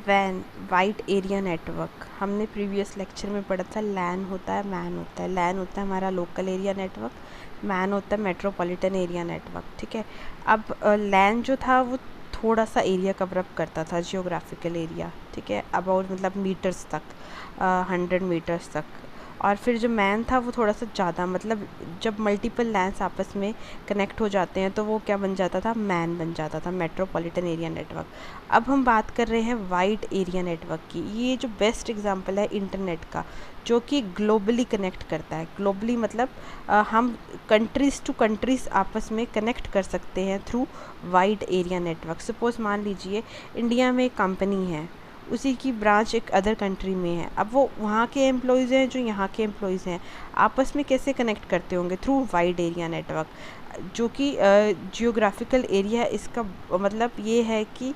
Van, wide area network, हमने previous lecture में पढ़ा था। लैन होता है, मैन होता है। लैन होता है हमारा लोकल एरिया नेटवर्क, मैन होता है मेट्रोपॉलिटन एरिया नेटवर्क। ठीक है, अब लैन जो था वो थोड़ा सा एरिया कवर अप करता था, जियोग्राफिकल एरिया। ठीक है, अबाउट मतलब मीटर्स तक, 100 मीटर्स तक। और फिर जो मैन था वो थोड़ा सा ज़्यादा, मतलब जब मल्टीपल लैंड्स आपस में कनेक्ट हो जाते हैं तो वो क्या बन जाता था, मैन बन जाता था, मेट्रोपॉलिटन एरिया नेटवर्क। अब हम बात कर रहे हैं वाइड एरिया नेटवर्क की। ये जो बेस्ट एग्जांपल है इंटरनेट का, जो कि ग्लोबली कनेक्ट करता है। ग्लोबली मतलब हम कंट्रीज़ टू कंट्रीज़ आपस में कनेक्ट कर सकते हैं through wide area network. Suppose मान लीजिए इंडिया में एक कंपनी है, उसी की ब्रांच एक अदर कंट्री में है। अब वो वहाँ के एम्प्लॉयज़ हैं जो यहाँ के एम्प्लॉयज़ हैं, आपस में कैसे कनेक्ट करते होंगे, थ्रू वाइड एरिया नेटवर्क, जो कि जियोग्राफिकल एरिया इसका मतलब ये है कि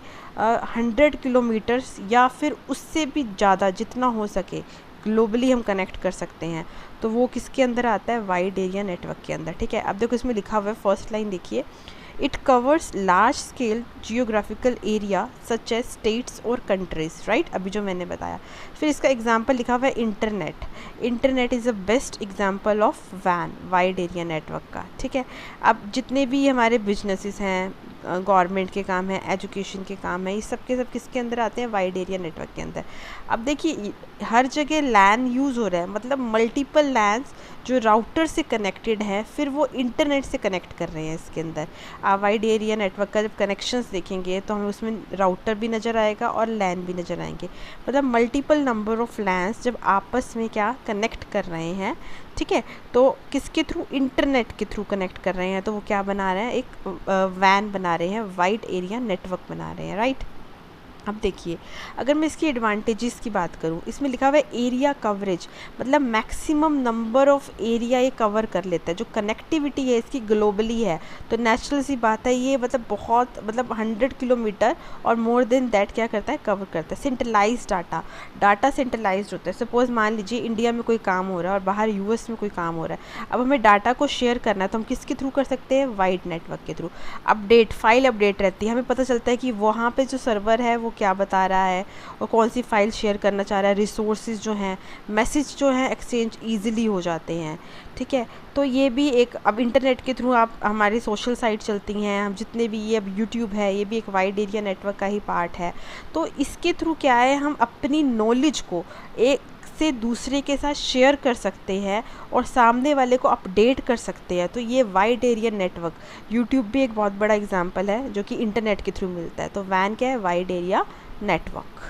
100 किलोमीटर्स या फिर उससे भी ज़्यादा, जितना हो सके ग्लोबली हम कनेक्ट कर सकते हैं। तो वो किसके अंदर आता है, वाइड एरिया नेटवर्क के अंदर। ठीक है, अब देखो इसमें लिखा हुआ है, फर्स्ट लाइन देखिए, it covers large scale geographical area such as states और कंट्रीज। राइट, अभी जो मैंने बताया। फिर इसका एग्जांपल लिखा हुआ है internet. Internet is a best example of वैन, वाइड एरिया नेटवर्क का। ठीक है, अब जितने भी हमारे बिजनेसेस हैं, गवर्नमेंट के काम हैं, एजुकेशन के काम है, ये सब के सब किसके अंदर आते हैं, वाइड एरिया नेटवर्क के अंदर। अब देखिए हर जगह लैन यूज़ हो रहा है, मतलब मल्टीपल लैन्स जो राउटर से कनेक्टेड है, फिर वो इंटरनेट से कनेक्ट कर रहे हैं इसके अंदर। आप वाइड एरिया नेटवर्क का जब कनेक्शंस देखेंगे तो हमें उसमें राउटर भी नज़र आएगा और लैन भी नज़र आएंगे, मतलब मल्टीपल नंबर ऑफ लैन्स जब आपस में क्या कनेक्ट कर रहे हैं। ठीक है, तो किसके थ्रू, इंटरनेट के थ्रू कनेक्ट कर रहे हैं, तो वो क्या बना रहे हैं, एक वैन बना रहे हैं, वाइड एरिया नेटवर्क बना रहे हैं। राइट, अब देखिए अगर मैं इसकी एडवांटेजेस की बात करूं, इसमें लिखा हुआ है एरिया कवरेज, मतलब मैक्सिमम नंबर ऑफ एरिया ये कवर कर लेता है। जो कनेक्टिविटी है इसकी ग्लोबली है, तो नेचुरल सी बात है ये, मतलब बहुत, मतलब 100 किलोमीटर और मोर देन दैट क्या करता है, कवर करता है। सेंट्रलाइज डाटा सेंट्रलाइज होता है। सपोज मान लीजिए इंडिया में कोई काम हो रहा है और बाहर यूएस में कोई काम हो रहा है, अब हमें डाटा को शेयर करना है तो हम किसके थ्रू कर सकते हैं, वाइड नेटवर्क के थ्रू। अपडेट, फाइल अपडेट रहती है, हमें पता चलता है कि वहाँ पे जो सर्वर है वो क्या बता रहा है और कौन सी फाइल शेयर करना चाह रहा है। रिसोर्सेज जो हैं, मैसेज जो हैं एक्सचेंज ईजिली हो जाते हैं। ठीक है, तो ये भी एक, अब इंटरनेट के थ्रू आप, हमारी सोशल साइट चलती हैं, हम जितने भी, ये अब यूट्यूब है, ये भी एक वाइड एरिया नेटवर्क का ही पार्ट है। तो इसके थ्रू क्या है, हम अपनी नॉलेज को एक से दूसरे के साथ शेयर कर सकते हैं और सामने वाले को अपडेट कर सकते हैं। तो ये वाइड एरिया नेटवर्क, यूट्यूब भी एक बहुत बड़ा एग्जांपल है जो कि इंटरनेट के थ्रू मिलता है। तो वैन क्या है, वाइड एरिया नेटवर्क।